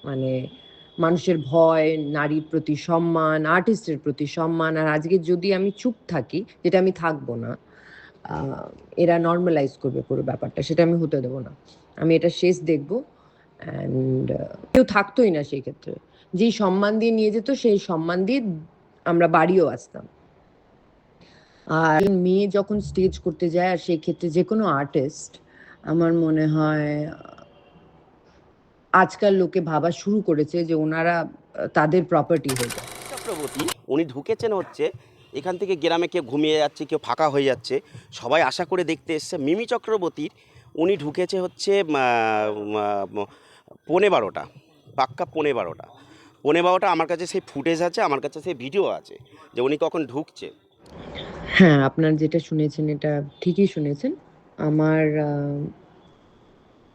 মানে মানুষের ভয়, নারীর প্রতি সম্মান, আর্টিস্টের প্রতি সম্মান। আর আজকে যদি আমি চুপ থাকি, যেটা আমি থাকবো না, এরা নর্মালাইজ করবে পুরো ব্যাপারটা, সেটা আমি হতে দেবো না। আমি এটা শেষ দেখবো। অ্যান্ড কেউ থাকতোই না সেই ক্ষেত্রে। যেই সম্মান দিয়ে নিয়ে যেত সেই সম্মান দিয়ে আমরা বাড়িও আসতাম। আর মেয়ে যখন স্টেজ করতে যায়, আর সেই ক্ষেত্রে যে কোনো আর্টিস্ট, আমার মনে হয় আজকাল লোকে ভাবা শুরু করেছে যে ওনারা তাদের প্রপার্টি হয়ে যায়। চক্রবর্তী উনি ঢুকেছেন হচ্ছে এখান থেকে গ্রামে কেউ ঘুমিয়ে যাচ্ছে, কেউ ফাঁকা হয়ে যাচ্ছে, সবাই আশা করে দেখতে এসছে মিমি চক্রবর্তীর। উনি ঢুকেছে হচ্ছে 12:15, পাক্কা 12:15। 12:15 আমার কাছে সেই ফুটেজ আছে, আমার কাছে সেই ভিডিও আছে যে উনি কখন ঢুকছে। হ্যাঁ, আপনার যেটা শুনেছেন এটা ঠিকই শুনেছেন। আমার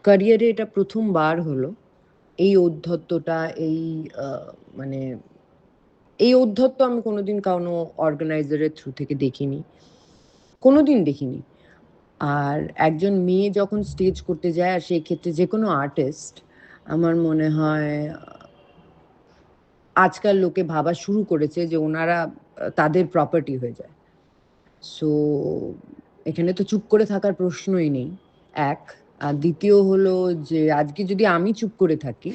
ক্যারিয়ারে এটা প্রথমবার হলো এই ঔদ্ধত্যটা, এই মানে এই ঔদ্ধত্য আমি কোনোদিন কোনো অর্গানাইজারের থ্রু থেকে দেখিনি, কোনোদিন দেখিনি। আর একজন মেয়ে যখন স্টেজ করতে যায়, আর সেই ক্ষেত্রে যে কোনো আর্টিস্ট, আমার মনে হয় আজকাল লোকে ভাবা শুরু করেছে যে ওনারা তাদের প্রপার্টি হয়ে যায়। সো এখানে তো চুপ করে থাকার প্রশ্নই নেই, এক। আর দ্বিতীয় হলো যে আজকে যদি আমি চুপ করে থাকি,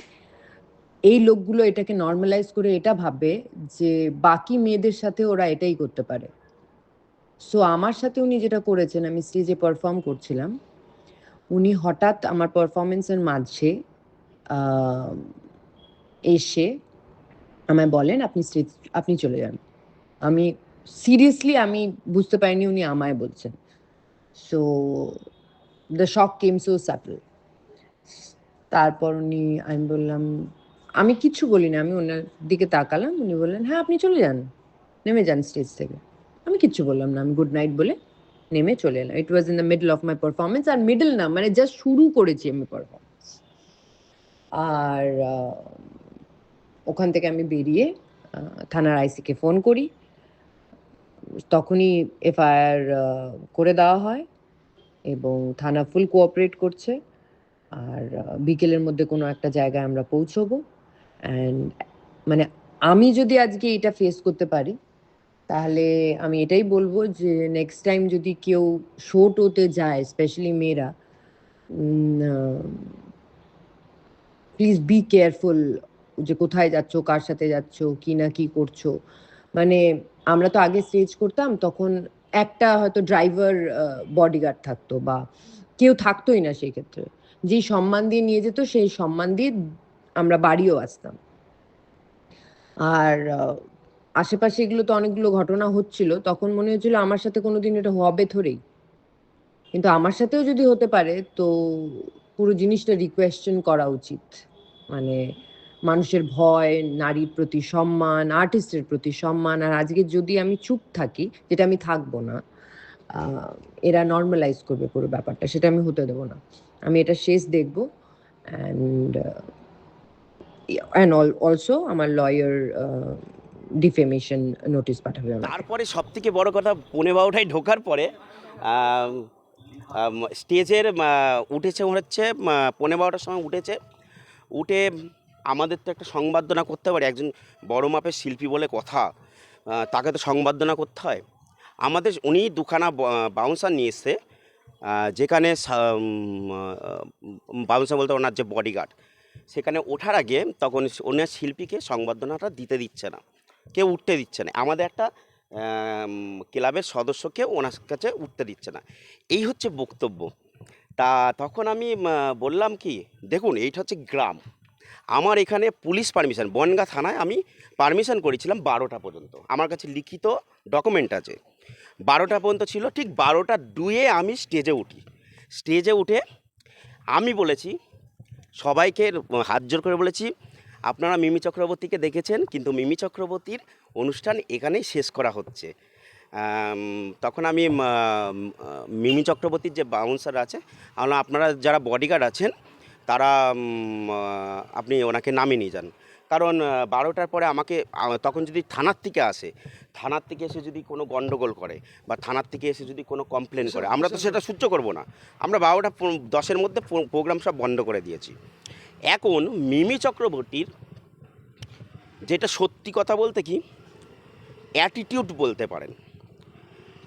এই লোকগুলো এটাকে নর্মালাইজ করে এটা ভাববে যে বাকি মেয়েদের সাথে ওরা এটাই করতে পারে। সো আমার সাথে উনি যেটা করেছেন, আমি স্টেজে পারফর্ম করছিলাম, উনি হঠাৎ আমার পারফরমেন্সের মাঝে আহ, এসে আমায় বলেন আপনি স্টেজ, আপনি চলে যান। আমি সিরিয়াসলি আমি বুঝতে পারিনি উনি আমায় বলছেন। So the shock came so subtle. তারপর আমি বললাম, আমি কিচ্ছু বলিনি, আমি ওনার দিকে তাকালাম, উনি বললেন হ্যাঁ আপনি চলে যান, নেমে যান স্টেজ থেকে। আমি কিচ্ছু বললাম না, আমি গুড নাইট বলে নেমে চলে এলাম। It was in the middle of my performance, আর মিডল না, মানে জাস্ট শুরু করেছি আমি পারফরমেন্স। আর ওখান থেকে আমি বেরিয়ে থানার আইসিকে ফোন করি। তখনই এফআইআর করে দেওয়া হয় এবং থানা ফুল কোঅপারেট করছে। আর বিকেলের মধ্যে কোনো একটা জায়গায় আমরা পৌঁছবো। অ্যান্ড মানে আমি যদি আজকে এটা ফেস করতে পারি, তাহলে আমি এটাই বলবো যে নেক্সট টাইম যদি কেউ শো টোতে যায়, স্পেশালি মেয়েরা, প্লিজ বি কেয়ারফুল যে কোথায় যাচ্ছ, কার সাথে যাচ্ছ, কি না কি করছো। মানে আমরা তো আগে স্টেজ করতাম, তখন একটা হয়তো ড্রাইভার বডিগার্ড থাকতো, বা কেউ থাকতোই না সেই ক্ষেত্রে। যেই সম্মান দিয়ে নিয়ে যেত সেই সম্মান দিয়ে আমরা বাড়িও আসতাম। আর আশেপাশে এগুলো তো অনেকগুলো ঘটনা হচ্ছিল, তখন মনে হচ্ছিল আমার সাথে কোনোদিন এটা হবে থরেই। কিন্তু আমার সাথেও যদি হতে পারে তো পুরো জিনিসটা রিকোয়েশ্চেন করা উচিত। মানে মানুষের ভয়, নারীর প্রতি সম্মান, আর্টিস্টের প্রতি সম্মান। আর আজকে যদি আমি চুপ থাকি, যেটা আমি থাকবো না, এরা নর্মালাইজ করবে পুরো ব্যাপারটা, সেটা আমি হতে দেবো না। আমি এটা শেষ দেখবো। অ্যান্ড অ্যান্ড অলসো আমার লয়ার ডিফেমেশন নোটিশ পাঠাবে আমাকে। তারপরে সব থেকে বড় কথা, 12:15 ঢোকার পরে স্টেজের উঠেছে হচ্ছে 12:15 সময় উঠেছে। উঠে আমাদের তো একটা সংবর্ধনা করতে পারে, একজন বড় মাপের শিল্পী বলে কথা, তাকে তো সংবর্ধনা করতে হয়। আমাদের উনি দুখানা বাউন্সার নিয়ে এসছে, যেখানে বাউন্সার বলতে ওনার যে বডিগার্ড, সেখানে ওঠার আগে তখন ওনার শিল্পীকে সংবর্ধনাটা দিতে দিচ্ছে না, কেউ উঠতে দিচ্ছে না, আমাদের একটা ক্লাবের সদস্যকে ওনার কাছে উঠতে দিচ্ছে না। এই হচ্ছে বক্তব্য। তা তখন আমি বললাম কি, দেখুন এইটা হচ্ছে গ্রাম, আমার এখানে পুলিশ পারমিশন, বনগাঁ থানায় আমি পারমিশন করেছিলাম 12টা পর্যন্ত, আমার কাছে লিখিত ডকুমেন্ট আছে। 12টা পর্যন্ত ছিল, ঠিক 12টা 2-এ আমি স্টেজে উঠি। স্টেজে উঠে আমি বলেছি সবাইকে, হাত জোর করে বলেছি, আপনারা মিমি চক্রবর্তীকে দেখেছেন, কিন্তু মিমি চক্রবর্তীর অনুষ্ঠান এখানেই শেষ করা হচ্ছে। তখন আমি মিমি চক্রবর্তীর যে বাউন্সার আছে, আপনারা যারা বডিগার্ড আছেন তারা আপনি ওনাকে নামিয়ে নিয়ে যান। কারণ 12টার পরে আমাকে তখন যদি থানার থেকে আসে, থানার থেকে এসে যদি কোনো গণ্ডগোল করে বা থানার থেকে এসে যদি কোনো কমপ্লেন করে, আমরা তো সেটা সহ্য করব না। আমরা 12টা 10-এর মধ্যে প্রোগ্রাম সব বন্ধ করে দিয়েছি। এখন মিমি চক্রবর্তীর যেটা সত্যি কথা বলতে কি অ্যাটিটিউড বলতে পারেন,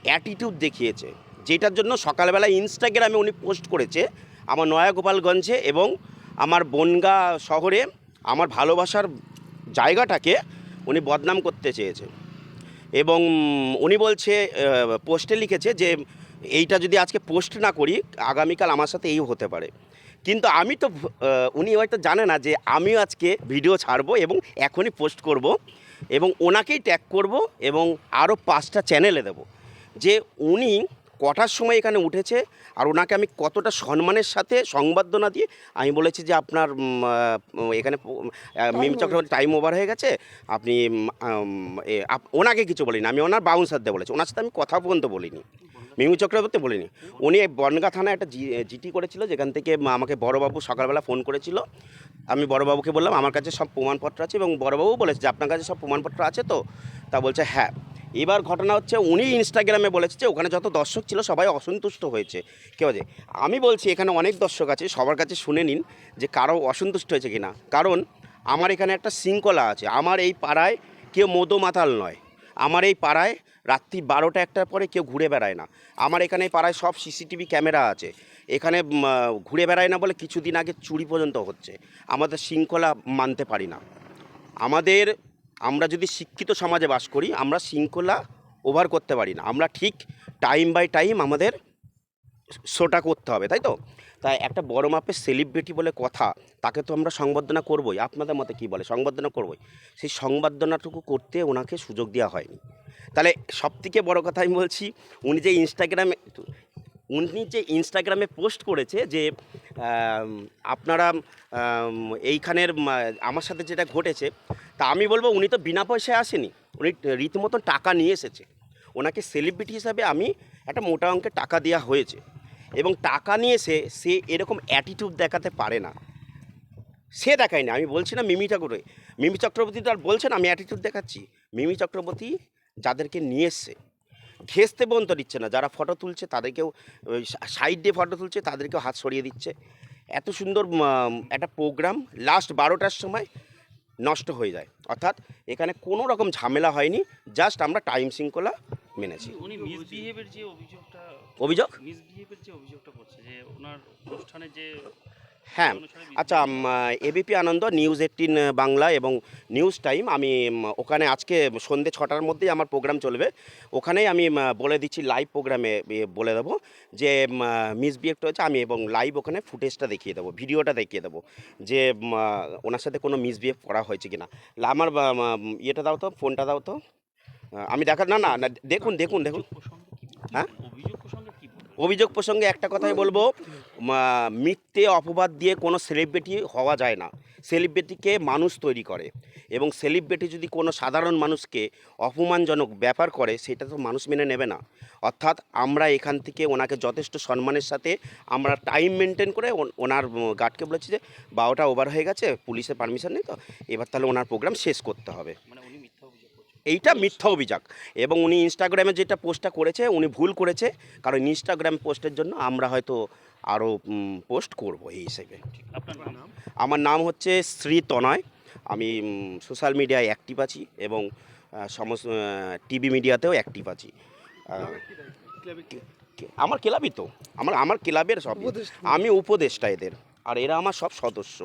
অ্যাটিটিউড দেখিয়েছে, যেটার জন্য সকালবেলা ইনস্টাগ্রামে উনি পোস্ট করেছে আমার নয়াগোপালগঞ্জে এবং আমার বনগা শহরে আমার ভালোবাসার জায়গাটাকে উনি বদনাম করতে চেয়েছে। এবং উনি বলছে পোস্টে লিখেছে যে এইটা যদি আজকে পোস্ট না করি আগামীকাল আমার সাথে এই হতে পারে। কিন্তু আমি তো উনি হয়তো জানে না যে আমিও আজকে ভিডিও ছাড়বো এবং এখনই পোস্ট করব এবং ওনাকেই ট্যাগ করব এবং আরও 5টা চ্যানেলে দেব যে উনি কটার সময় এখানে উঠেছে আর ওনাকে আমি কতটা সম্মানের সাথে সংবর্ধনা দিয়ে আমি বলেছি যে আপনার এখানে মিমি চক্রবর্তী টাইম ওভার হয়ে গেছে, আপনি ওনাকে কিছু বলিনি, আমি ওনার বাউন্সার দিয়ে বলেছি, ওনার সাথে আমি কথা পর্যন্ত বলিনি, মিমি চক্রবর্তী বলিনি। উনি বনগাঁ থানায় একটা জিটি করেছিল, যেখান থেকে আমাকে বড়বাবু সকালবেলা ফোন করেছিল। আমি বড়বাবুকে বললাম আমার কাছে সব প্রমাণপত্র আছে এবং বড়বাবু বলেছে যে আপনার কাছে সব প্রমাণপত্র আছে তো, তা বলছে হ্যাঁ। এবার ঘটনা হচ্ছে উনি ইনস্টাগ্রামে বলেছে যে ওখানে যত দর্শক ছিল সবাই অসন্তুষ্ট হয়েছে। কেউ আছে, আমি বলছি এখানে অনেক দর্শক আছে, সবার কাছে শুনে নিন যে কারো অসন্তুষ্ট হয়েছে কিনা। কারণ আমার এখানে একটা শৃঙ্খলা আছে, আমার এই পাড়ায় কেউ মদো মাতাল নয়, আমার এই পাড়ায় রাত্রি 12টা 1টার পরে কেউ ঘুরে বেড়ায় না, আমার এখানে পাড়ায় সব সিসিটিভি ক্যামেরা আছে, এখানে ঘুরে বেড়ায় না বলে কিছুদিন আগে চুরি পর্যন্ত হচ্ছে। আমাদের শৃঙ্খলা মানতে পারি না, আমরা যদি শিক্ষিত সমাজে বাস করি আমরা শৃঙ্খলা ওভার করতে পারি না, আমরা ঠিক টাইম বাই টাইম আমাদের শোটা করতে হবে, তাই তো। তাই একটা বড় মাপের সেলিব্রিটি বলে কথা, তাকে তো আমরা সংবর্ধনা করবই, আপনাদের মতে কী বলে সংবর্ধনা করবই, সেই সংবর্ধনাটুকু করতে ওনাকে সুযোগ দেওয়া হয়নি। তাহলে সবথেকে বড় কথা আমি বলছি, উনি যে ইনস্টাগ্রামে পোস্ট করেছে যে আপনারা এইখানের আমার সাথে যেটা ঘটেছে, তা আমি বলবো উনি তো বিনা পয়সায় আসেনি, উনি রীতিমতো টাকা নিয়ে এসেছে। ওনাকে সেলিব্রিটি হিসাবে আমি একটা মোটা অঙ্কের টাকা দেওয়া হয়েছে এবং টাকা নিয়ে সে এরকম অ্যাটিটিউড দেখাতে পারে না, সে দেখায় না। আমি বলছি না মিমি চক্রবর্তী তো আর বলছেন আমি অ্যাটিটিউড দেখাচ্ছি। মিমি চক্রবর্তী যাদেরকে নিয়ে এসছে ঘেঁচতে পর্যন্ত দিচ্ছে না, যারা ফটো তুলছে তাদেরকেও সাইড দিয়ে ফটো তুলছে তাদেরকেও হাত সরিয়ে দিচ্ছে। এত সুন্দর একটা প্রোগ্রাম লাস্ট 12টার সময় নষ্ট হয়ে যায়, অর্থাৎ এখানে কোনো রকম ঝামেলা হয়নি, জাস্ট আমরা টাইম শৃঙ্খলা মেনেছি। উনি মিসবিহেভের যে অভিযোগটা করছে যে ওনার অনুষ্ঠানে যে হ্যাঁ, আচ্ছা, এবিপি আনন্দ, নিউজ 18 বাংলা এবং নিউজ টাইম, আমি ওখানে আজকে সন্ধ্যে 6টার মধ্যেই আমার প্রোগ্রাম চলবে, ওখানেই আমি বলে দিচ্ছি লাইভ প্রোগ্রামে বলে দেবো যে মিসবিহেভটা হচ্ছে আমি, এবং লাইভ ওখানে ফুটেজটা দেখিয়ে দেবো, ভিডিওটা দেখিয়ে দেবো যে ওনার সাথে কোনো মিসবিহেভ করা হয়েছে কি না। আমার ইয়েটা দাও তো, ফোনটা দাও তো, আমি দেখা না না না দেখুন। হ্যাঁ, অভিযোগ প্রসঙ্গে একটা কথাই বলবো, মিথ্যে অপবাদ দিয়ে কোনো সেলিব্রিটি হওয়া যায় না, সেলিব্রিটিকে মানুষ তৈরি করে এবং সেলিব্রিটি যদি কোনো সাধারণ মানুষকে অপমানজনক ব্যাপার করে সেটা তো মানুষ মেনে নেবে না। অর্থাৎ আমরা এখান থেকে ওনাকে যথেষ্ট সম্মানের সাথে আমরা টাইম মেনটেন করে ওনার গার্ডকে বলেছি যে 12টা ওভার হয়ে গেছে, পুলিশের পারমিশন নেই তো, এবার তাহলে ওনার প্রোগ্রাম শেষ করতে হবে। এইটা মিথ্যা অভিযোগ এবং উনি ইনস্টাগ্রামে যেটা পোস্টটা করেছে উনি ভুল করেছে, কারণ ইনস্টাগ্রাম পোস্টের জন্য আমরা হয়তো আরও পোস্ট করব এই হিসেবে। আমার নাম হচ্ছে শ্রী তনয়, আমি সোশ্যাল মিডিয়ায় অ্যাক্টিভ আছি এবং সমস্ত টিভি মিডিয়াতেও অ্যাক্টিভ আছি। আমার ক্লাবই তো, আমার ক্লাবের সব, আমি উপদেষ্টা এদের, আর এরা আমার সব সদস্য।